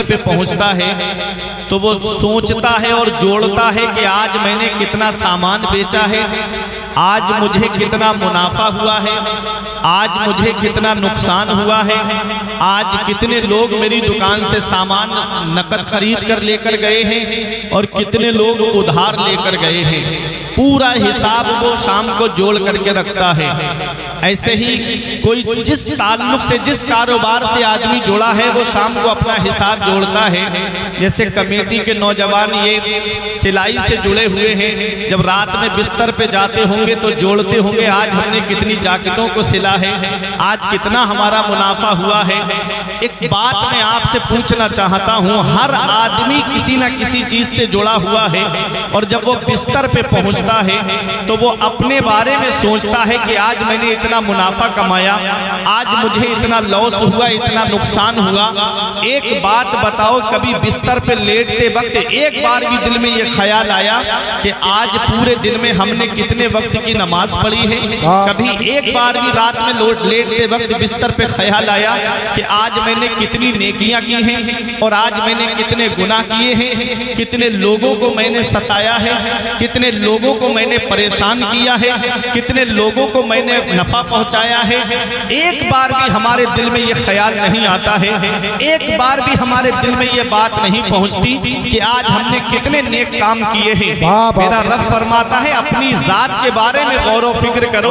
पे पहुंचता है तो वो सोचता है और जोड़ता है कि आज मैंने कितना सामान बेचा है, आज मुझे कितना मुनाफा हुआ है, आज मुझे कितना नुकसान हुआ है, आज कितने लोग मेरी दुकान से सामान नकद खरीद कर लेकर गए हैं और कितने लोग उधार लेकर गए हैं। पूरा हिसाब वो शाम को जोड़ करके रखता है। ऐसे ही कोई जिस ताल्लुक से, जिस कारोबार से आदमी जुड़ा है, वो शाम को अपना हिसाब जोड़ता है। जैसे कमेटी के नौजवान ये सिलाई से जुड़े हुए हैं, जब रात में बिस्तर पे जाते होंगे तो जोड़ते होंगे आज हमने कितनी जैकेटों को सिला है, आज कितना हमारा मुनाफा हुआ है। एक बात मैं आपसे पूछना चाहता हूँ, हर आदमी किसी न किसी चीज से जुड़ा हुआ है और जब वो बिस्तर पे पहुंचता है तो वो अपने बारे में सोचता है कि आज मैंने इतना मुनाफा कमाया, आज मुझे इतना लॉस हुआ, इतना नुकसान हुआ। एक बात बताओ, कभी बिस्तर पे लेटते वक्त एक बार भी दिल में ये ख्याल आया कि आज पूरे दिन में हमने कितने वक्त की नमाज पढ़ी है? कभी एक बार भी रात में लेटते वक्त बिस्तर पे ख्याल आया कि आज मैंने कितनी नेकियां की हैं और आज मैंने कितने गुनाह किए हैं, कितने लोगों को मैंने सताया है, कितने लोगों को मैंने परेशान किया है, कितने लोगों को मैंने नफा पहुंचाया है? एक बार भी हमारे दिल में ये ख्याल नहीं आता है, एक बार भी हमारे दिल में ये बात नहीं पहुंचती कि आज हमने कितने नेक काम किए हैं। मेरा रब फरमाता है अपनी जात के बारे में गौर व फिक्र करो,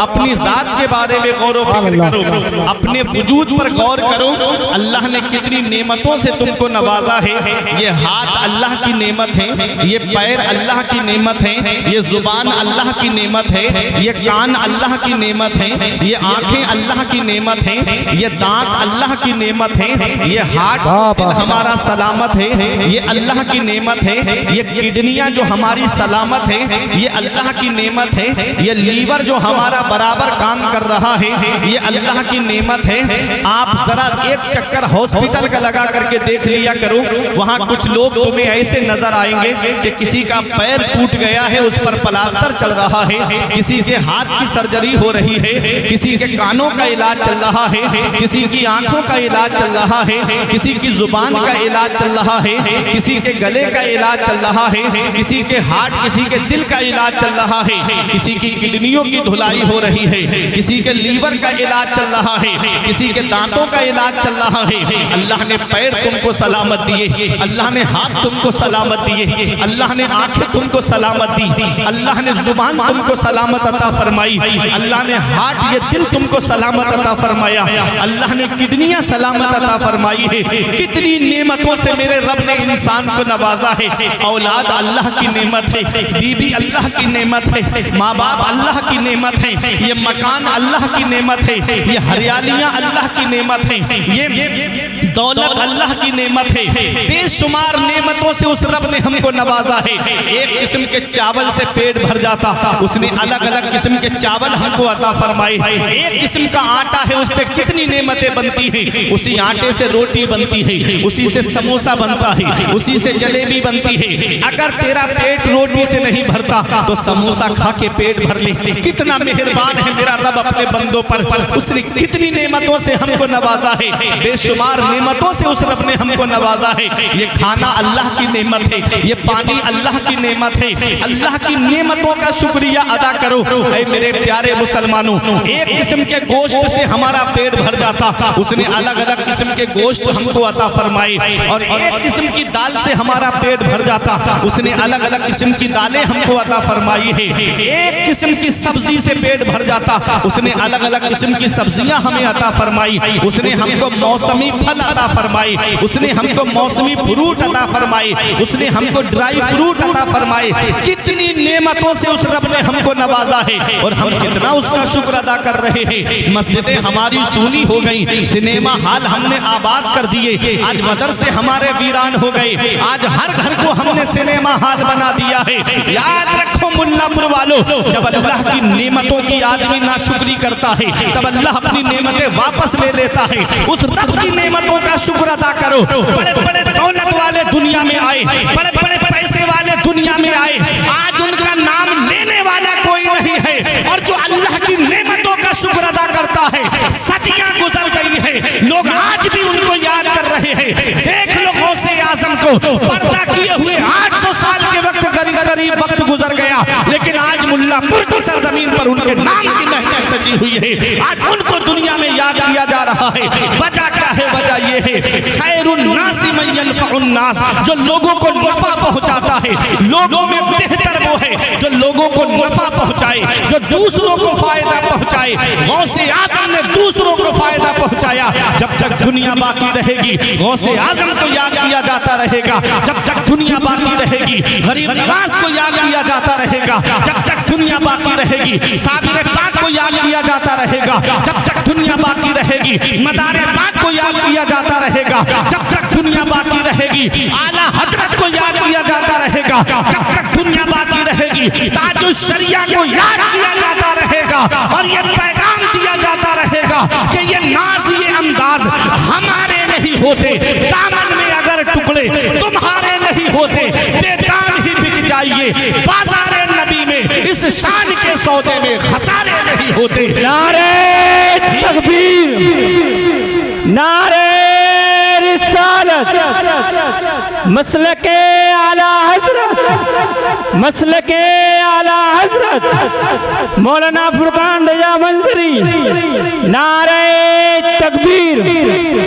अपनी जात के बारे में गौर व फिक्र करो, अपने वजूद पर गौर करो। अल्लाह ने कितनी नेमतों से तुमको नवाजा है। ये हाथ अल्लाह की नेमत है, ये पैर अल्लाह की नेमत है, ये जुबान अल्लाह की नेमत है, ये कान अल्लाह की नेमत है, ये आंखें अल्लाह की नेमत है, ये दांत अल्लाह की नेमत है, ये हार्ट दिल हमारा सलामत है, ये अल्लाह की नेमत है, ये किडनियां जो हमारी सलामत है, ये अल्लाह की नेमत है, ये लीवर जो हमारा बराबर काम कर रहा है, ये अल्लाह की नेमत है। आप जरा एक चक्कर हॉस्पिटल का लगा करके देख लिया करो, वहां कुछ लोग तुम्हें ऐसे नजर आएंगे कि किसी का पैर टूट गया है, उस पर प्लास्टर चल रहा है, किसी के हाथ की सर्जरी हो रही है, किसी के कानों का इलाज चल रहा है, किसी की आंखों का इलाज चल रहा है, किसी की जुबान का इलाज चल रहा है, किसी के गले का इलाज चल रहा है, किसी के हार्ट, किसी के दिल का इलाज चल रहा है, किसी की किडनियों की धुलाई हो रही है, किसी के लीवर का इलाज चल रहा है, किसी के दांतों का इलाज चल रहा है। अल्लाह ने पैर तुमको सलामत दिए, अल्लाह ने हाथ तुमको सलामत दिए, अल्लाह ने आंखें तुमको सलामत दी, अल्लाह ने जुबान तुमको सलामत अता फरमाई, अल्लाह ने हार्ट, ये दिल तुमको सलामत अता फरमाया, अल्लाह ने किडनियां सलामत अता फरमाई है। कितनी नेमतों से मेरे रब ने इंसान को नवाजा है। औलाद अल्लाह की नेमत है, बीबी अल्लाह की नेमत है, माँ बाप अल्लाह की नेमत है, ये मकान अल्लाह की नेमत है, ये हरियालियां अल्लाह की नेमत है, ये दौलत अल्लाह की नेमत है। बेशुमार नेमतों से उस रब ने हमको नवाजा है। एक किस्म के चावल से पेट भर जाता, उसने अलग अलग किस्म के चावल हमको अता फरमाए। एक किस्म का आटा है, उससे कितनी नेमतें बनती हैं। उसी आटे से रोटी बनती है, उसी से समोसा बनता है, उसी से जलेबी बनती है। अगर तेरा पेट रोटी से नहीं भरता तो समोसा खा के पेट भर ले। कितना मेहरबान है मेरा रब अपने बंदों पर, उसने कितनी नेमतों से हमको नवाजा है। बेशुमार नेमतों से उस रब ने हमको नवाजा है। ये खाना अल्लाह की नेमत है, ये पानी अल्लाह की नेमत है। अल्लाह की नेमतों का शुक्रिया अदा करो ऐ मेरे प्यारे मुसलमानों। एक किस्म के गोश्त से हमारा पेट भर जाता, उसने अलग अलग किस्म के गोश्त हमको अता फरमाए। और एक किस्म की दाल से हमारा पेट भर जाता, उसने अलग अलग किस्म की दालें हमको अता फरमाई है। एक किस्म की सब्जी से पेट भर जाता, उसने अलग अलग किस्म की सब्जियां हमें अता फरमाई। उसने हमको मौसमी फल अता फरमाई, उसने हमको मौसमी फ्रूट अता फरमाई, उसने हमको ड्राई फ्रूट अता फरमाए। कितनी नेमतों से उस रब ने हमको नवाजा है और हम कितना उसका शुक्र अदा कर रहे हैं। मस्जिदें हमारी सूनी हो गई, सिनेमा हॉल हमने आबाद कर दिए, आज मदरसे हमारे वीरान हो गए, आज हर घर को हमने सिनेमा हॉल बना दिया है। याद रखो मुल्लापुर वालों, जब अल्लाह की नेमतों की आदमी नाशुक्री करता है तब अल्लाह अपनी नेमतें वापस ले लेता है। उस रब की नेमतों का शुक्र अदा करो। बड़े बड़े दौलत वाले दुनिया में आए, बड़े बड़े पैसे वाले दुनिया में आए, आज उनका नाम लेने वाला कोई नहीं है। और जो अल्लाह की नेमतों का शुक्र अदा करता है, सदियां गुजर गई है, लोग आज भी उनको याद कर रहे हैं। देख लो आजम को पर्दा किए हुए 800 साल के वक्त करीब वक्त गुजर गया, लेकिन आज मुल्लापुर की सरजमीन पर उनके नाम की महफिल सजी हुई है। आज उनको दुनिया में याद किया जा रहा है। वजह क्या है? वजह ये है खैरुन नासी मन यनफउन नास, जो लोगों को नफा पहुंचाता है। लोगों में बेहतर वो है जो लोगों को नफा पहुंचाए, जो दूसरों को फायदा पहुंचाए। गौसे आजम ने दूसरों को फायदा पहुंचाया। जब तक दुनिया बाकी रहेगी गौसे आजम को याद किया जाता रहेगा। जब तक दुनिया बाकी रहेगी गरीब नवाज को याद किया जाता रहेगा। जब तक दुनिया बाकी रहेगी साबिर पाक को याद किया जाता रहेगा। जब तक दुनिया बाकी रहेगी मदारे पाक को याद किया जाता रहेगा। जब तक दुनिया बाकी रहेगी आला हजरत को याद किया जाता रहेगा। जब तक दुनिया बाकी रहेगी ताजुश शरिया को याद किया जाता रहेगा। और ये पैगाम दिया जाता रहेगा कि ये नाज ये अंदाज हमारे नहीं होते, दामन में अगर टुकड़े तुम्हारे नहीं होते, बेदाम ही बिक जाइए बाजारे नबी में, इस शान के सौदे में खसारे नहीं होते। नारे तकबीर, नारे रिसालत, मसलके आला हजरत, मसलके आला हजरत मौलाना फुरकान रजा मंजरी। नारे तकबीर,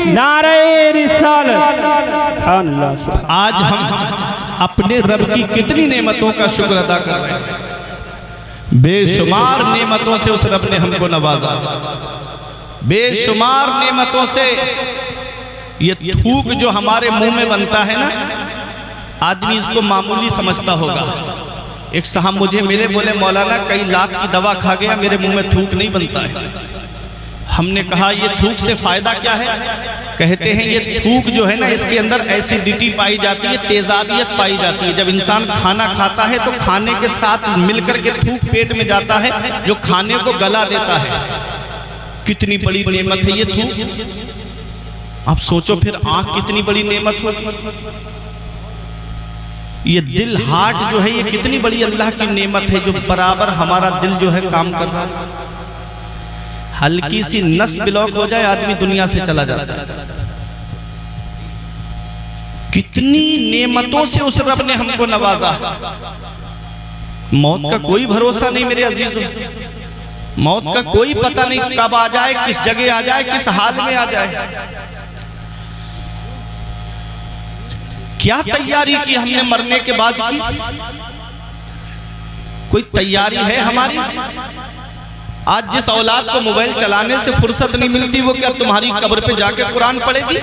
नारे रिसालत। आज हम अपने रब की कितनी नेमतों का शुक्र अदा कर रहे हैं। बेशुमार नेमतों से उस रब ने हमको नवाजा, बेशुमार नेमतों से। ये थूक जो हमारे मुंह में बनता है ना, आदमी इसको मामूली समझता होगा। एक साहब मुझे मिले, बोले मौलाना कई लाख की दवा खा गया, मेरे मुंह में थूक नहीं बनता है। हमने कहा ये थूक से फायदा क्या है? कहते हैं ये थूक जो है ना, इसके अंदर एसिडिटी पाई जाती है, तेजाबियत पाई जाती है। जब इंसान खाना खाता है तो खाने के साथ मिलकर के थूक पेट में जाता है, जो खाने को गला देता है। कितनी बड़ी नेमत है ये थूक। आप सोचो फिर आंख कितनी बड़ी नेमत होगी। ये दिल हार्ट जो है ये कितनी बड़ी अल्लाह की नेमत है, जो बराबर हमारा दिल जो है काम कर रहा है। हल्की सी नस ब्लॉक हो जाए आदमी दुनिया से चला जाता है। कितनी नेमतों से उस रब ने हमको नवाजा। मौत का कोई भरोसा नहीं मेरे अजीजों, मौत का कोई पता नहीं कब आ जाए, किस जगह आ जाए, किस हाल में आ जाए। क्या तैयारी की हमने मरने के बाद की? कोई तैयारी है हमारी? आज जिस औलाद को मोबाइल चलाने से फुर्सत नहीं मिलती, वो क्या तुम्हारी कब्र पे जाके कुरान पढ़ेगी?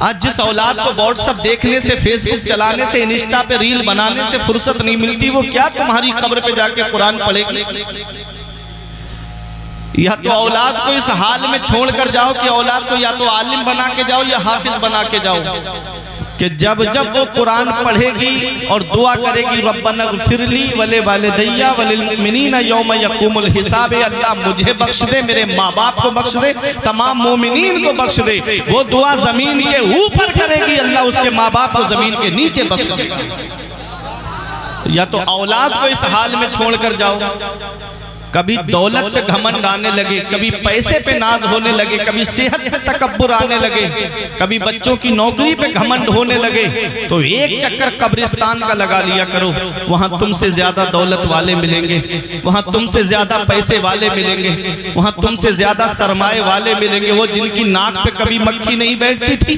आज जिस औलाद को व्हाट्सएप देखने से, फेसबुक चलाने से, इंस्टा पे रील बनाने से फुर्सत नहीं मिलती, वो क्या तुम्हारी कब्र पे जाके कुरान पढ़ेगी? या तो औलाद को इस हाल में छोड़कर जाओ कि औलाद को या तो आलिम बना के जाओ या हाफिज बना के जाओ, कि जब जब वो कुरान पढ़ेगी और दुआ करेगी रब्बना ग़फ़िरली वले वालिदैया वलिल मुमिनीना यौम यक़ूमुल हिसाब, अल्लाह मुझे बख्श दे, मेरे माँ बाप को बख्श दे, तमाम मोमिनीन को बख्श दे, वो दुआ जमीन के ऊपर करेगी, अल्लाह उसके माँ बाप को जमीन के नीचे बख्श देगा। या तो औलाद को इस हाल में छोड़कर जाओ, कभी दौलत पे घमंड आने लगे, कभी पैसे पे नाज होने लगे, कभी सेहत पे तकब्बुर आने लगे, कभी बच्चों की नौकरी पे घमंड होने लगे, तो एक चक्कर कब्रिस्तान का लगा लिया करो। वहां तुमसे ज्यादा दौलत वाले मिलेंगे, वहां तुमसे ज्यादा पैसे वाले मिलेंगे, वहां तुमसे ज्यादा सरमाए वाले मिलेंगे। वो जिनकी नाक पे कभी मक्खी नहीं बैठती थी,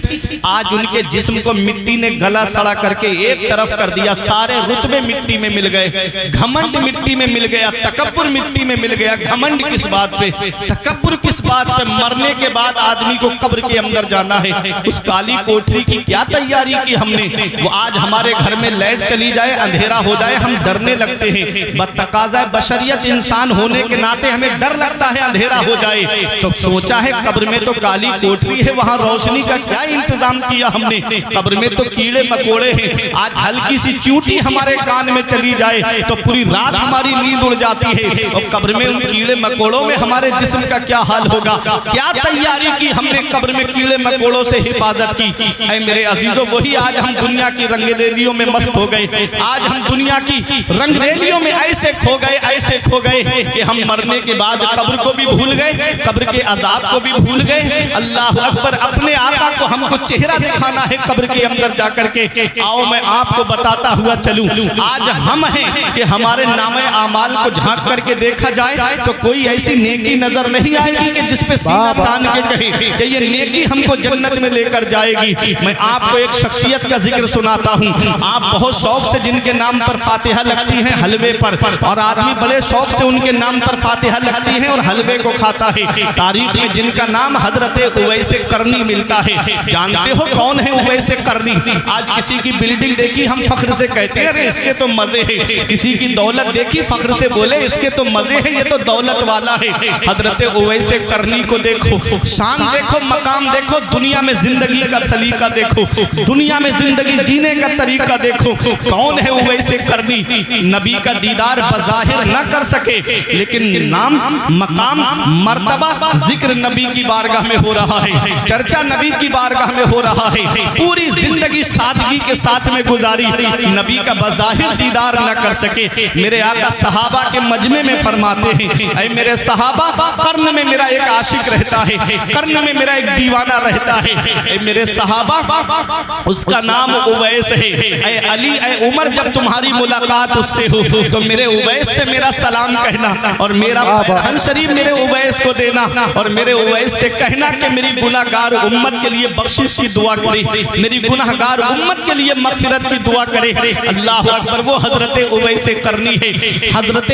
आज उनके जिस्म को मिट्टी ने गला सड़ा करके एक तरफ कर दिया। सारे रुतबे मिट्टी में मिल गए, घमंड मिट्टी में मिल गया, तकब्बुर मिट्टी में मिल गया। घमंड किस बात पे, तकब्बुर किस बात पे? मरने के बाद आदमी को कब्र के अंदर जाना है। उस काली कोठरी की क्या तैयारी की हमने? वो आज हमारे घर में लाइट चली जाए, अंधेरा हो जाए, हम डरने लगते हैं। बतकाज़ा बशरियत इंसान होने के नाते हमें डर लगता है अंधेरा हो जाए। तो सोचा है कब्र में तो काली कोठरी है, वहां रोशनी का क्या इंतजाम किया हमने? कब्र में तो कीड़े मकोड़े हैं। आज हल्की सी चींटी हमारे कान में चली जाए तो पूरी रात हमारी नींद उड़ जाती है। और कब्र में उन कीड़े मकोड़ों में हमारे जिस्म का क्या हाल होगा। क्या तैयारी की हमने कब्र में कीड़े मकोड़ों से हिफाजत की। ऐ मेरे अजीजों, वही आज हम दुनिया की रंगरेलियों में मस्त हो गए। आज हम दुनिया की रंगरेलियों में ऐसे खो गए कि हम मरने के बाद कब्र को भी भूल गए, कब्र के अजाब को भी भूल गए। अल्लाह अकबर, अपने आका को हमको चेहरा दिखाना है कब्र के अंदर जाकर के। आओ मैं आपको बताता हुआ चलूं, आज हम हैं कि हमारे नामे आमाल को झांक करके देखा जाए तो कोई ऐसी नेकी नजर नहीं आएगी कि जिस पे सीना तान के कहे कि ये नेकी हमको जन्नत में लेकर जाएगी। मैं आपको एक शख्सियत का जिक्र सुनाता हूँ। आप बहुत शौक से जिनके नाम पर फातिहा लगती है हलवे पर, और आदमी बड़े शौक से उनके नाम पर फातिहा लगती है और हलवे को खाता है। तारीख में जिनका नाम हजरत उवैस करनी मिलता है। जानते हो कौन है उवैस करनी? आज किसी की बिल्डिंग देखी हम फख्र से कहते हैं अरे इसके तो मजे है। किसी की दौलत देखी फख्र से बोले इसके तो मजे है, ये तो दौलत वाला है। हजरत उवैस करनी को देखो, शान देखो, मकाम देखो, दुनिया में जिंदगी का सलीका देखो, दुनिया में जिंदगी जीने का तरीका देखो। कौन है उवैस करनी? नबी का दीदार बज़ाहिर न कर सके, लेकिन नाम, मकाम, मर्तबा, जिक्र नबी की बारगाह में हो रहा है, चर्चा नबी की बारगाह में हो रहा है। पूरी जिंदगी सादगी के साथ में गुजारी, नबी का बज़ाहिर दीदार न कर सके। मेरे आका सहाबा के मजमे में फरमाते हैं, ऐ मेरे सहाबा, कर्न में मेरा एक आशिक रहता है, कर्न में मेरा एक दीवाना रहता है। ऐ मेरे सहाबा, उसका नाम उवैस है। ऐ अली, ऐ उमर, जब तुम्हारी मुलाकात उससे हो तो मेरे उवैस से मेरा सलाम कहना और मेरा रहन शरीफ मेरे उवैस को देना और मेरे उवैस से कहना कि मेरी गुनाहगार उम्मत के लिए बख्शिश की दुआ करे, मेरी गुनाहगार उम्मत के लिए मग़फ़िरत की दुआ करे। अल्लाह अकबर, वो हजरत उवैस करनी है। हजरत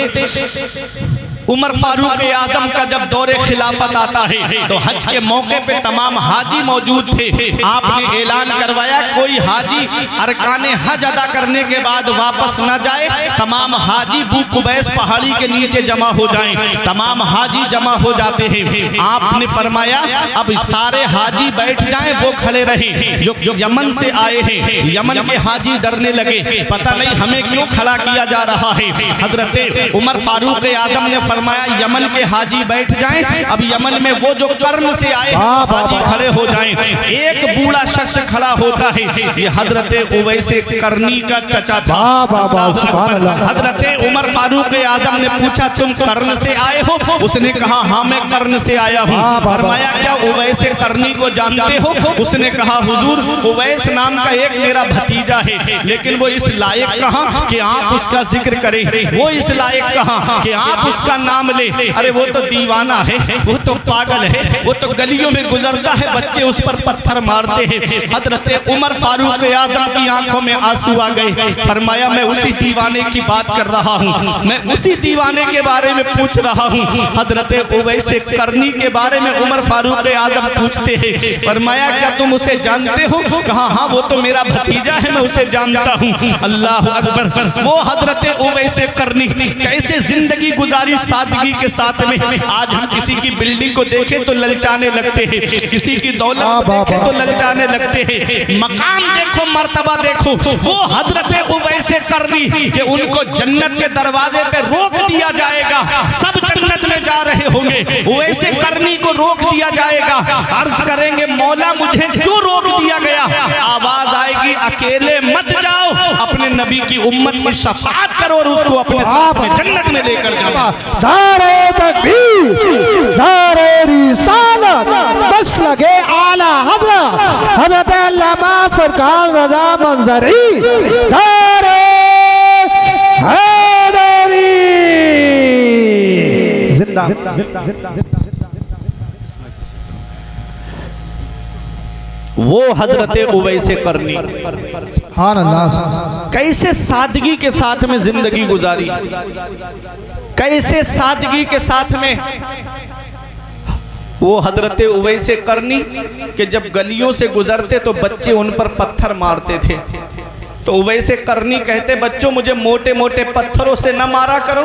उमर फारूक आजम का जब दौरे खिलाफत आता है तो हज के मौके पे तमाम हाजी मौजूद थे। आपने ऐलान करवाया कोई हाजी अरकाने हज अदा करने के बाद वापस न जाए, तमाम हाजी बू कुबैस पहाड़ी के नीचे जमा हो जाएं। तमाम हाजी जमा हो जाते हैं। आपने फरमाया अब सारे हाजी बैठ जाएं, वो खड़े रहे जो यमन से आए हैं। यमन के हाजी डरने लगे, पता नहीं हमें क्यों खड़ा किया जा रहा है। हजरत उमर फारूक आजम ने फरमाया यमन के हाजी बैठ जाएं, अब यमन में वो जो कर्न से आए हाजी खड़े हो जाएं। एक बूढ़ा शख्स खड़ा होता है, ये हजरत उवैस करनी का चचा था। हजरत उमर फारूक आजम ने पूछा तुम कर्न से आए हो? उसने कहा हाँ मैं कर्न से आया हूँ। फरमाया क्या उवैस करनी को जानते हो? उसने कहा हुजूर उवैस नाम का एक मेरा भतीजा है, लेकिन वो इस लायक कहाँ कि आप उसका जिक्र करें, वो इस लायक कहाँ कि आप उसका नाम ले। अरे वो तो दीवाना है, वो तो पागल है, वो तो गलियों में गुजरता है, बच्चे उस पर पत्थर मारते हैं। हजरत उमर फारूक आजम की आंखों में आंसू आ गए। फरमाया मैं उसी दीवाने की बात कर रहा हूँ, मैं उसी दीवाने के बारे में पूछ रहा हूँ। हजरत उवैस करनी के बारे में उमर फारूक आजम पूछते हैं। फरमाया क्या तुम उसे जानते हो? कहा हाँ वो तो मेरा भतीजा है, मैं उसे जानता हूँ। अल्लाह अकबर, वो हजरत उवैस करनी कैसे जिंदगी गुजारी सादगी के साथ में। आज हम किसी की बिल्डिंग को देखें तो ललचाने लगते हैं, किसी की दौलत को देखें तो ललचाने लगते हैं। मकाम देखो, मर्तबा देखो, वो हजरत उवैस करनी कि उनको जन्नत के दरवाजे पे रोक दिया जाएगा। सब जन्नत में जा रहे होंगे, उवैस करनी को रोक दिया जाएगा। अर्ज करेंगे मौला मुझे क्यों रोक दिया गया? आवाज आएगी अकेले मत जाओ, अपने नबी की उम्मत की शफाअत करो और उसको अपने साथ में जन्नत में लेकर जाओ। दारे तकबीर, दारे रिसालत, बस लगे आला हजरत अल्लामा फरकान रज़ा मंजरी, दारे हैदरी जिंदा। वो हजरत उवैस करनी कैसे सादगी के साथ में जिंदगी गुजारी, कैसे सादगी के साथ में। वो हजरत उवैस करनी कि जब गलियों से गुजरते तो बच्चे उन पर पत्थर मारते थे, तो उवैस करनी कहते बच्चों मुझे मोटे मोटे पत्थरों से न मारा करो,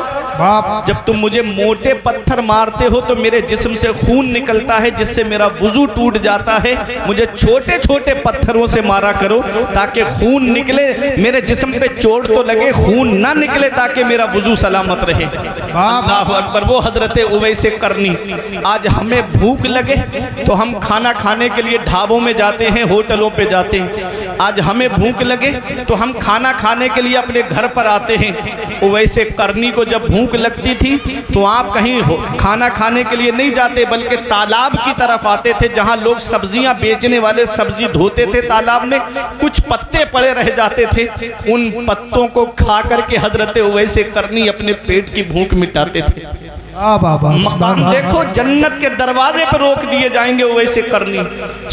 जब तुम मुझे मोटे पत्थर मारते हो तो मेरे जिस्म से खून निकलता है, जिससे मेरा वुजू टूट जाता है। मुझे छोटे छोटे पत्थरों से मारा करो ताकि खून निकले, मेरे जिस्म पे चोट तो लगे, खून ना निकले, ताकि मेरा वुजू सलामत रहे। अल्लाहु अकबर। वो हजरत उवैसे करनी, आज हमें भूख लगे तो हम खाना खाने के लिए ढाबों में जाते हैं, होटलों पे जाते हैं। आज हमें भूख लगे तो हम खाना खाने के लिए अपने घर पर आते हैं। उवैसे करनी को जब भूख लगती थी तो आप कहीं खाना खाने के लिए नहीं जाते, बल्कि तालाब की तरफ आते थे, जहां लोग सब्जियां बेचने वाले सब्जी धोते थे। तालाब में कुछ पत्ते पड़े रह जाते थे, उन पत्तों को खा करके हजरत उवैसे करनी अपने पेट की भूख मिटाते थे। मकाम देखो, जन्नत के दरवाजे पर रोक दिए जाएंगे उवैसे करनी।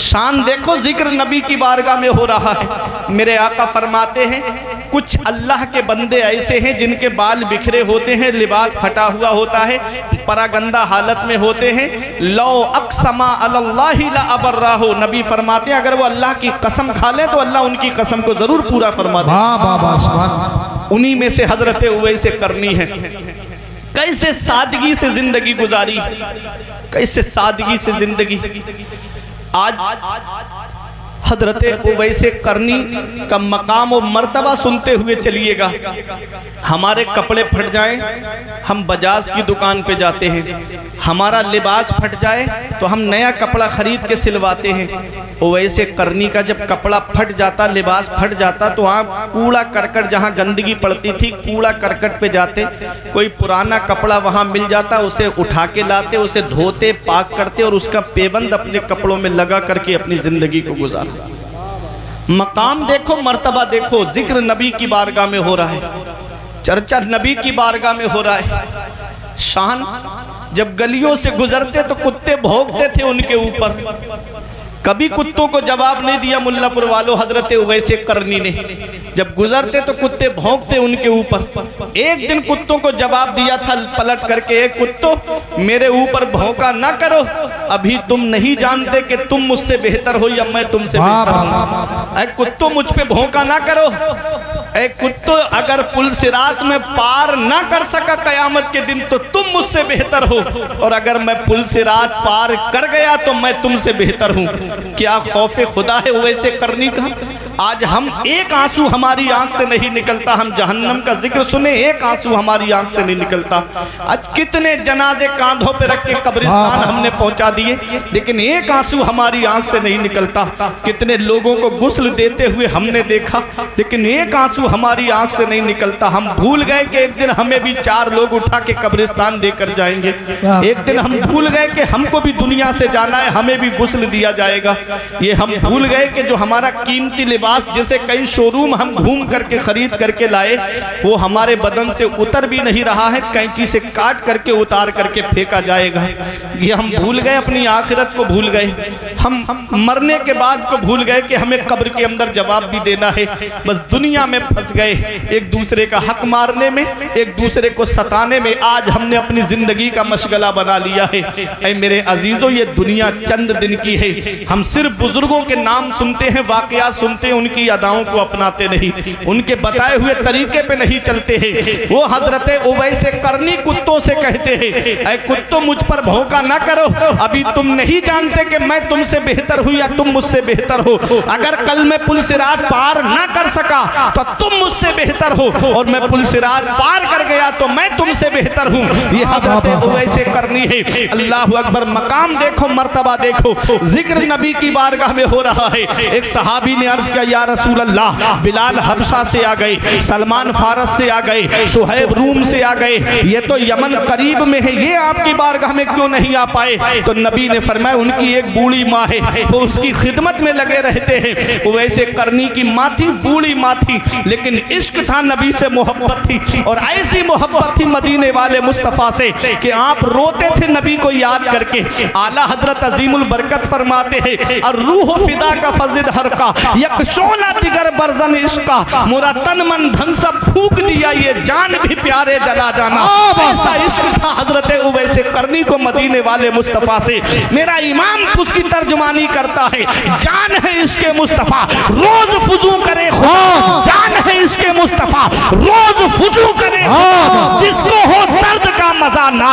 शान देखो, जिक्र नबी की बारगाह में हो रहा है। मेरे आका फरमाते हैं, कुछ अल्लाह के बंदे ऐसे हैं जिनके बाल बिखरे होते हैं, लिबास फटा हुआ होता है, परागंदा हालत में होते हैं। लो अक़समा अलल्लाहि ला अबर्राहु, नबी फरमाते हैं अगर वो अल्लाह की कसम खा ले तो अल्लाह उनकी कसम को जरूर पूरा फरमा दे। उन्हीं में से हजरत उवैसे करनी है। कैसे सादगी से जिंदगी गुजारी, कैसे सादगी से जिंदगी। आज हजरत उवैसे करनी का मकाम और मर्तबा सुनते हुए चलिएगा। हमारे कपड़े फट जाएं, हम बजाज की दुकान पे जाते हैं। हमारा लिबास फट जाए तो हम नया कपड़ा खरीद के सिलवाते हैं। उवैसे करनी का जब कपड़ा फट जाता, लिबास फट जाता, तो आप कूड़ा करकट, जहाँ गंदगी पड़ती थी, कूड़ा करकट पे जाते, कोई पुराना कपड़ा वहाँ मिल जाता, उसे उठा के लाते, उसे धोते, पाक करते और उसका पेबंद अपने कपड़ों में लगा करके अपनी जिंदगी को गुजारते। मकाम देखो, मर्तबा देखो, जिक्र नबी की बारगाह में हो रहा है, चर्चा नबी की बारगाह में हो रहा है। शान, जब गलियों से गुजरते तो कुत्ते भौंकते थे उनके ऊपर। कभी कुत्तों को जवाब नहीं दिया मुल्लापुर वालों, हजरत उवैसे करनी ने। जब गुजरते तो कुत्ते भौंकते उनके ऊपर। एक दिन कुत्तों को जवाब दिया था पलट करके, एक कुत्तों मेरे ऊपर भौंका ना करो, अभी तुम नहीं जानते कि तुम मुझसे बेहतर हो या मैं तुमसे बेहतर हूं। ऐ कुत्तों मुझ पे भौंका ना करो। ऐ कुत्तों, अगर पुल सिरात में पार ना कर सका कयामत के दिन तो तुम मुझसे बेहतर हो, और अगर मैं पुल सिरात पार कर गया तो मैं तुमसे बेहतर हूं। क्या खौफे खुदा है उवैसे करनी का। आज हम एक आंसू हमारी आंख से नहीं निकलता, हम जहन्नम का जिक्र सुने एक आंसू हमारी आंख से नहीं निकलता। आज कितने जनाजे कांधों पे रख के कब्रिस्तान हमने पहुंचा दिए, लेकिन एक आंसू हमारी आंख से नहीं निकलता। कितने लोगों को गुस्ल देते हुए हमने देखा, लेकिन एक आंसू हमारी आंख से नहीं निकलता। हम भूल गए कि एक दिन हमें भी 4 लोग उठा के कब्रिस्तान देकर जाएंगे। एक दिन हम भूल गए कि हमको भी दुनिया से जाना है, हमें भी गुस्ल दिया जाएगा। ये हम भूल गए कि जो हमारा कीमती लिबास, जिसे कई शोरूम हम घूम करके खरीद करके लाए, वो हमारे बदन से उतर भी नहीं रहा है, कैंची से काट करके उतार करके फेंका जाएगा। ये हम भूल गए, अपनी आखिरत को भूल गए, हम मरने के बाद को भूल गए कि हमें कब्र के अंदर जवाब भी देना है। बस दुनिया में फंस गए, एक दूसरे का हक मारने में, एक दूसरे को सताने में। आज हमने अपनी जिंदगी का मशगला बना लिया है। ऐ मेरे अजीजों, ये दुनिया चंद दिन की है। हम सिर्फ बुजुर्गों के नाम सुनते हैं, वाकया सुनते हैं, उनकी अदाओं को अपनाते नहीं, उनके बताए हुए तरीके पे नहीं चलते हैं। वो हजरत उवैसे करनी कुत्तों से कहते हैं, ऐ कुत्तों मुझ पर भौंका ना करो, अभी तुम नहीं जानते कि मैं तुमसे बेहतर हूं या तुम मुझसे बेहतर हो। अगर कल मैं पुल सिरात पार ना कर सका तो तुम मुझसे बेहतर हो, और मैं पुल सिरात पार कर गया तो मैं तुमसे बेहतर हूं। ये हजरत उवैसे करनी है। अल्लाह अकबर। मकाम देखो, मर्तबा देखो, जिक्र नबी की बारगाह में हो रहा है। एक सहाबी ने अर्ज किया, या रसूल अल्लाह, बिलाल हबशा से आ गए, सलमान फारस से आ गए, सुहैब रूम से आ गए, ये तो यमन करीब में है, ये आपकी बारगाह में क्यों नहीं आ पाए? तो नबी ने फरमाया, उनकी एक बूढ़ी माँ है, वो उसकी खिदमत में लगे रहते हैं। उवैसे करनी की माँ थी, बूढ़ी माँ थी, लेकिन इश्क था, नबी से मोहब्बत थी, और ऐसी मोहब्बत थी मदीने वाले मुस्तफ़ा से कि आप रोते थे नबी को याद करके। आला हजरत अजीमुल बरकत फरमाते हैं, और रूह फिदा का फजिद हर का यक शोला दिगर बरजन इश्का, मोरा तन मन धन सब फूक दिया, ये जान भी प्यारे जला जाना। ऐसा इश्क था हजरत उवैसे करनी को मदीने वाले मुस्तफ़ा से। मेरा इमाम उसकी तर्जुमानी करता है, जान है इसके मुस्तफ़ा रोज फुजू करे, जान है इसके मुस्तफ़ा रोज फुजू करे, जिसको हो दर्द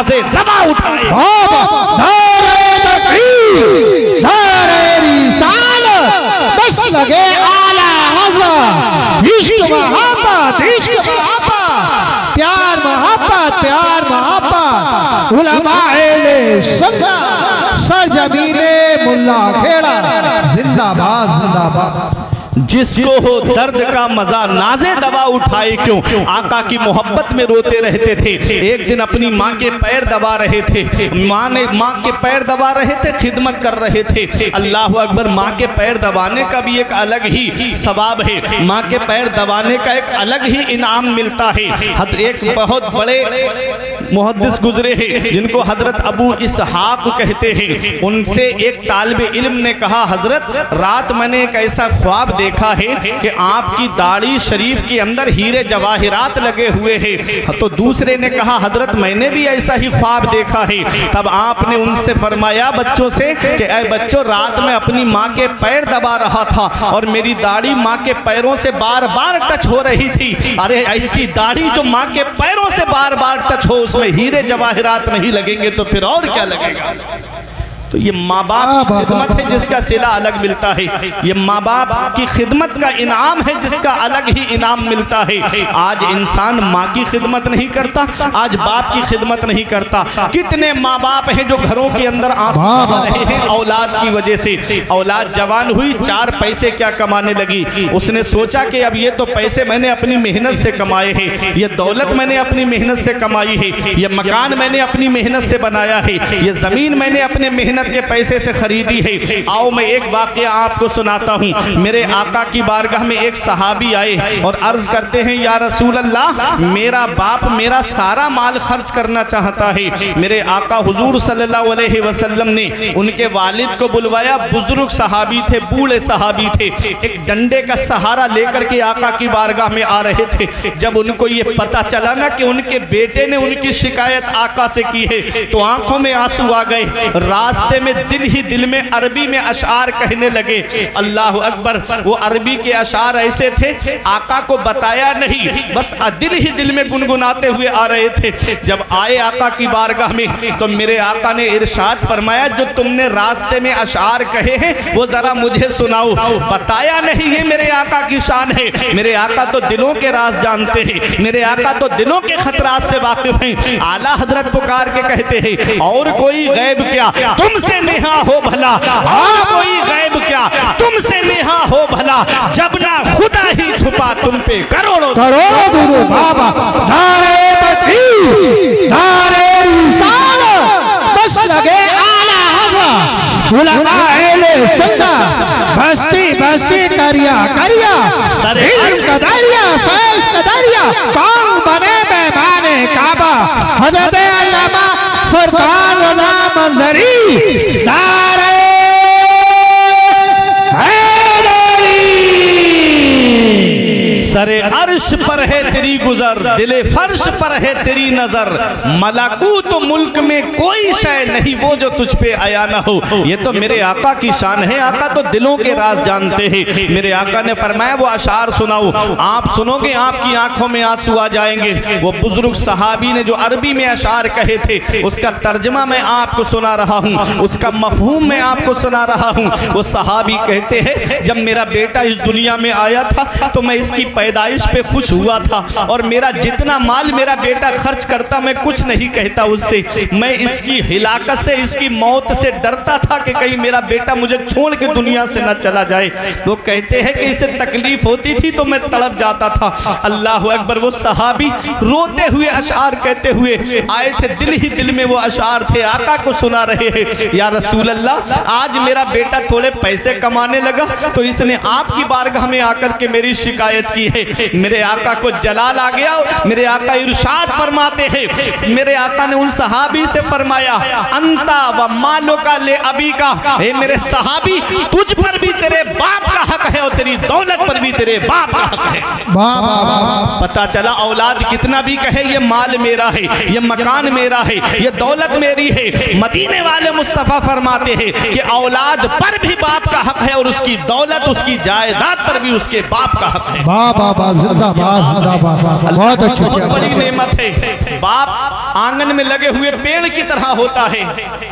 नाजे दबा उठाए। नारे तकबीर, नारे रिसालत, बस लगे आला हज़रत। इश्क मोहब्बत, इश्क मोहब्बत, प्यार मोहब्बत, प्यार मोहब्बत। उलमाए सुन्नत सरजमीने मुल्ला खेड़ा जिंदाबाद जिंदाबाद। जिसको हो दर्द का मजा नाजे दबा उठाए क्यों, आका की मोहब्बत में रोते रहते थे। एक दिन अपनी माँ के पैर दबा रहे थे, माँ के पैर दबा रहे थे, खिदमत कर रहे थे। अल्लाह अकबर, माँ के पैर दबाने का भी एक अलग ही सवाब है, माँ के पैर दबाने का एक अलग ही इनाम मिलता है। एक बहुत बड़े मुहद्दिस गुजरे हैं जिनको हजरत अबू इसहाक कहते हैं। उनसे एक तालिब इल्म ने कहा, हजरत रात मैंने एक ऐसा ख्वाब देखा है कि आपकी दाढ़ी शरीफ के अंदर हीरे जवाहिरात लगे हुए हैं। तो दूसरे ने कहा, हजरत मैंने भी ऐसा ही ख्वाब देखा है। तब आपने उनसे फरमाया बच्चों से कि ऐ बच्चों, रात में अपनी माँ के पैर दबा रहा था और मेरी दाढ़ी माँ के पैरों से बार बार टच हो रही थी। अरे ऐसी दाढ़ी जो माँ के पैरों से बार बार टच हो, उसमें हीरे जवाहिरात नहीं लगेंगे तो फिर और क्या लगेगा। तो ये माँ बाप की खिदमत है जिसका सिला अलग मिलता है, ये माँ बाप की खिदमत का इनाम है जिसका अलग ही इनाम मिलता है। आज इंसान माँ की खिदमत नहीं करता, आज बाप की खिदमत नहीं करता। कितने माँ बाप हैं जो घरों के अंदर आंसू बहा रहे हैं औलाद की वजह से। औलाद जवान हुई, 4 पैसे क्या कमाने लगी, उसने सोचा कि अब ये तो पैसे मैंने अपनी मेहनत से कमाए हैं, ये दौलत मैंने अपनी मेहनत से कमाई है, ये मकान मैंने अपनी मेहनत से बनाया है, ये जमीन मैंने अपने मेहनत के पैसे से खरीदी है। आओ मैं एक वाकया आपको सुनाता हूँ। मेरे आका की बारगाह में एक सहाबी आए और अर्ज करते हैं, या रसूल अल्लाह, मेरा बाप मेरा सारा माल खर्च करना चाहता है। मेरे आका हुजूर सल्लल्लाहु अलैहि वसल्लम ने उनके वालिद को बुलवाया। बुजुर्ग सहाबी थे, बूढ़े सहाबी थे, एक डंडे का सहारा लेकर के आका की बारगाह में आ रहे थे। जब उनको ये पता चला ना कि उनके बेटे ने उनकी शिकायत आका से की है, तो आंखों में आंसू आ गए। रास्ते में दिल ही दिल में अरबी में अशार कहने लगे। अल्लाह अकबर, वो अरबी के अशार ऐसे थे, आका को बताया नहीं, बस दिल ही दिल में गुनगुनाते हुए आ रहे थे। जब आए आका की बारगाह में तो मेरे आका ने इरशाद फरमाया, जो तुमने रास्ते में अशार कहे हैं वो जरा मुझे सुनाओ। बताया नहीं, ये मेरे आका की शान है। मेरे आका तो दिलों के राज जानते हैं, मेरे आका तो दिलों के खतरात से वाकिफ हैं। आला हजरत पुकार के कहते हैं, और कोई गैब क्या तुमसे नेहा हो भला, और कोई गैब क्या तुमसे नेहा हो भला, जब ना खुदा ही छुपा तुम पे करोड़ों दुरूद बाबा। नारे तकबीर, नारे रिसालत, बस लगे आला हज़रत। उलमाए सुन्नत बस्ती बस्ती करिया करिया, इल्म का दरिया, फैज़ का दरिया, कौन बने मेहमाने काबा। हज़रत अल्लामा फुरकान रज़ा मंज़री, नारे सरे अर्श पर है तेरी गुजर, दिले फर्श पर है तेरी नजर, मलाकूत मुल्क में कोई शय नहीं वो जो तुझ पे आया ना हो। ये तो मेरे आका की शान है, आका तो दिलों के राज जानते हैं। मेरे आका ने फरमाया, वो अशार सुनाओ, आप सुनोगे आपकी आंखों में आंसू आ जाएंगे। वो बुजुर्ग सहाबी ने जो अरबी में अशार कहे थे, उसका तर्जमा मैं आपको सुना रहा हूँ, उसका मफहूम मैं आपको सुना रहा हूँ। वो सहाबी कहते हैं, जब मेरा बेटा इस दुनिया में आया था तो मैं इसकी पैदाइश पे खुश हुआ था, और मेरा जितना माल मेरा बेटा खर्च करता मैं कुछ नहीं कहता उससे। मैं इसकी हिलाकत से, इसकी मौत से डरता था कि कहीं मेरा बेटा मुझे छोड़ के दुनिया से न चला जाए। वो कहते हैं कि इसे तकलीफ होती थी तो मैं तड़प जाता था। अल्लाह अकबर, वो सहाबी रोते हुए अशार कहते हुए आए थे, दिल ही दिल में वो अशार थे, आका को सुना रहे हैं, या रसूल अल्लाह, आज मेरा बेटा थोड़े पैसे कमाने लगा तो इसने आपकी बारगाह में आकर के मेरी शिकायत की है। मेरे आका को जलाल आ गया। मेरे आका इरशाद फरमाते हैं, मेरे आका ने उन सहाबी से फरमाया, अंता व मालो का ले अबी का, हे मेरे सहाबी, तुझ पर भी तेरे बाप का हक है और तेरी दौलत पर भी तेरे बाप का हक है। वाह वाह वाह। पता चला औलाद कितना भी कहे ये माल मेरा है, ये मकान मेरा है, ये दौलत मेरी है, मदीने वाले मुस्तफा फरमाते हैं कि औलाद पर भी बाप का हक है और उसकी दौलत, उसकी जायदाद पर भी उसके बाप का हक है। वाह वाह वाह, जिंदाबाद जिंदाबाद, बहुत अच्छी बहुत बात। बड़ी नेमत है। बाप आंगन में लगे हुए पेड़ की तरह होता है।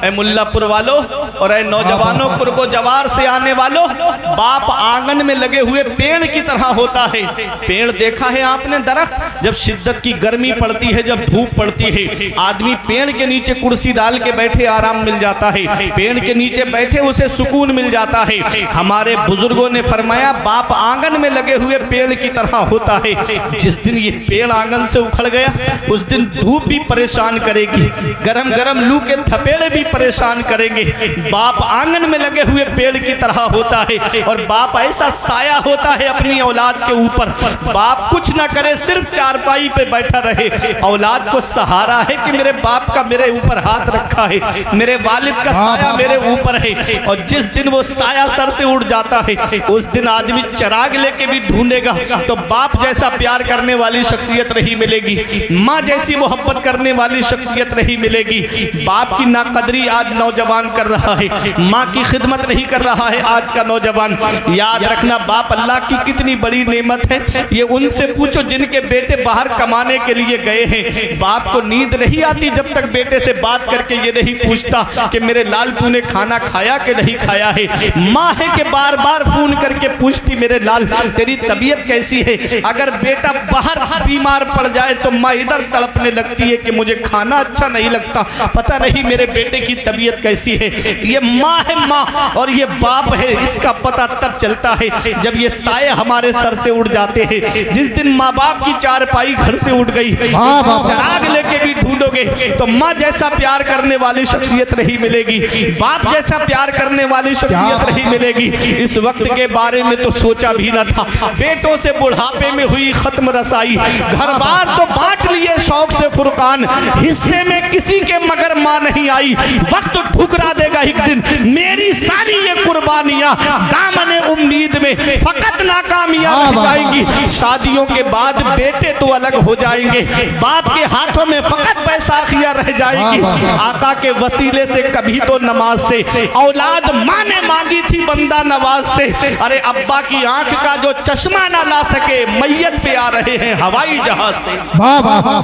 ऐ मुल्लापुर वालों और ऐ नौजवानों, कुर्बो जवार से आने वालों, बाप आंगन में लगे हुए पेड़ की तरह होता है। पेड़ देखा है आपने? दरख्त जब शिद्दत की गर्मी पड़ती है, जब धूप पड़ती है, आदमी पेड़ के नीचे कुर्सी डाल के बैठे आराम मिल जाता है, पेड़ के नीचे बैठे उसे सुकून मिल जाता है। हमारे बुजुर्गों ने फरमाया बाप आंगन में लगे हुए पेड़ की तरह होता है। जिस दिन ये पेड़ आंगन से उखड़ गया उस दिन धूप भी परेशान करेगी, गरम गरम लू के थपेड़े भी परेशान करेंगे। बाप आंगन में लगे हुए पेड़ की तरह होता है और बाप ऐसा साया होता है अपनी औलाद के ऊपर। बाप कुछ ना करे, सिर्फ चारपाई पे बैठा रहे, औलाद को सहारा है कि मेरे बाप का मेरे ऊपर हाथ रखा है, मेरे वालिद का साया मेरे ऊपर है। और जिस दिन वो साया सर से उड़ जाता है उस दिन आदमी चिराग लेके भी ढूंढेगा तो बाप जैसा प्यार करने वाली शख्सियत नहीं मिलेगी, माँ जैसी मोहब्बत करने वाली शख्सियत नहीं मिलेगी। बाप की नाकदरी आज नौजवान कर रहा है, माँ की खिदमत नहीं कर रहा है आज का नौजवान। याद रखना बाप अल्लाह की कितनी बड़ी नेमत है। ये उनसे पूछो जिनके बेटे बाहर कमाने के लिए गए हैं, बाप को नींद नहीं आती जब तक बेटे से बात करके ये नहीं पूछता कि मेरे लाल तूने खाना खाया कि नहीं खाया है। माँ है कि बार बार फोन करके पूछती मेरे लाल तेरी तबीयत कैसी है। अगर बेटा बाहर बीमार पड़ जाए तो माँ इधर तड़पने लगती है कि मुझे खाना अच्छा नहीं लगता, पता नहीं मेरे बेटे की तबीयत कैसी है। ये माँ है माँ और ये बाप है, इसका पता तब चलता है जब ये साए हमारे सर से उड़ जाते हैं। जिस दिन माँ बाप की चारपाई घर से उड़ गई, चिराग लेके भी ढूंढोगे तो माँ जैसा प्यार करने वाली शख्सियत नहीं मिलेगी, बाप जैसा प्यार करने वाली शख्सियत नहीं मिलेगी। इस वक्त के बारे में तो सोचा भी न था, बेटों से बुढ़ापे में हुई खत्म रसाई, घर बार तो बांट लिए शौक से फुरकान, हिस्से में किसी के मगर माँ नहीं आई। वक्त ठुकरा देगा एक दिन मेरी सारी ये कुर्बानियां, दामने उम्मीद में फकत नाकामयाब हो जाएंगी। शादियों के बाद बेटे तो अलग हो जाएंगे, बाप के हाथों में फकत बैसाखियां रह जाएगी। आका के वसीले से कभी तो नमाज से औलाद माँ ने मांगी थी बंदा नवाज से। अरे अब्बा की आंख का जो चश्मा ना ला सके मैयत पे आ रहे हैं हवाई जहाज से।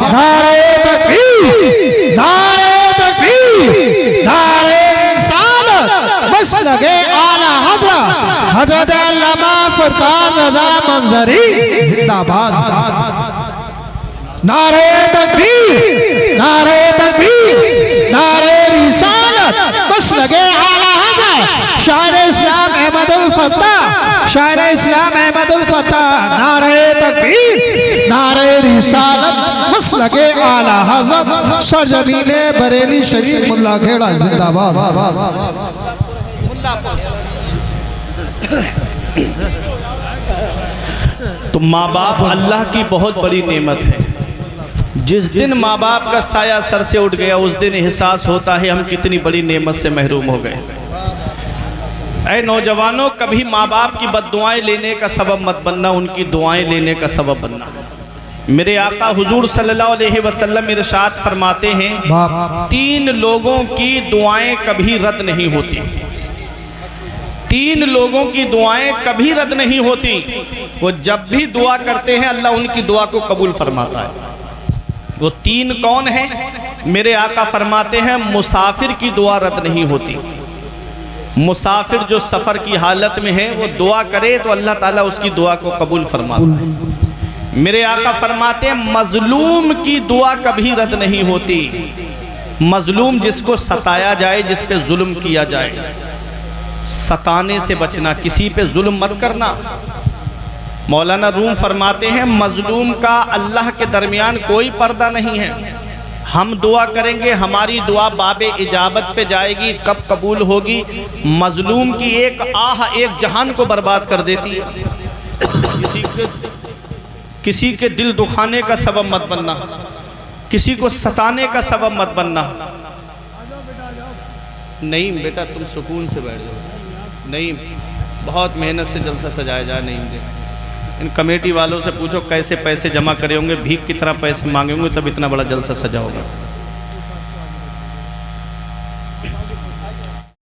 नारे तकबीर, नारे तकबीर, नारे रिसालत, बस लगे आला हजरत अल्लामा फरकान रज़ा मंजरी जिंदाबाद। नारे तकबीर, नारे तकबीर, नारे रिसालत, बस लगे आला हजरत शायर इस्लाम अहमदुल फत्ताह, शायर इस्लाम अहमदुल फत्ताह। नारे तकबीर, नारे रिसालत, बस लगे आला हजरत सरजमीने बरेली शरीफ मुल्ला खेड़ा जिंदाबाद। तो माँ बाप अल्लाह की बहुत बड़ी नेमत है। जिस दिन माँ बाप का साया सर से उठ गया उस दिन एहसास होता है हम कितनी बड़ी नेमत से महरूम हो गए। ऐ नौजवानों, कभी माँ बाप की बद्दुआएं लेने का सबब मत बनना, उनकी दुआएं लेने का सबब बनना। मेरे आका हुजूर सल्लल्लाहु अलैहि वसल्लम इरशाद फरमाते हैं 3 लोगों की दुआएं कभी रद्द नहीं होती। 3 लोगों की दुआएं कभी रद्द नहीं होती। वो जब भी दुआ करते हैं अल्लाह उनकी दुआ को कबूल फरमाता है। वो 3 कौन है? मेरे आका फरमाते हैं मुसाफिर की दुआ रद्द नहीं होती। मुसाफिर जो सफ़र की हालत में है वो दुआ करे तो अल्लाह ताला उसकी दुआ को कबूल फरमाता है। मेरे आका फरमाते हैं मजलूम की दुआ कभी रद्द नहीं होती। मजलूम जिसको सताया जाए, जिस पे जुल्म किया जाए, सताने से बचना, किसी पे जुल्म मत करना। मौलाना रूम फरमाते हैं मजलूम का अल्लाह के दरमियान कोई पर्दा नहीं है। हम दुआ करेंगे, हमारी दुआ बाबे इजाबत पे जाएगी, कब कबूल होगी? मजलूम की एक आह एक जहान को बर्बाद कर देती है। किसी के दिल दुखाने का सबब मत बनना, किसी को सताने का सबब मत बनना। नहीं बेटा तुम सुकून से बैठ जाओ, नहीं बहुत मेहनत से जलसा सजाया जाए, नहीं दे इन कमेटी वालों से पूछो कैसे पैसे जमा करे होंगे, भीख की तरह पैसे मांगे होंगे, तब इतना बड़ा जलसा सजा होगा।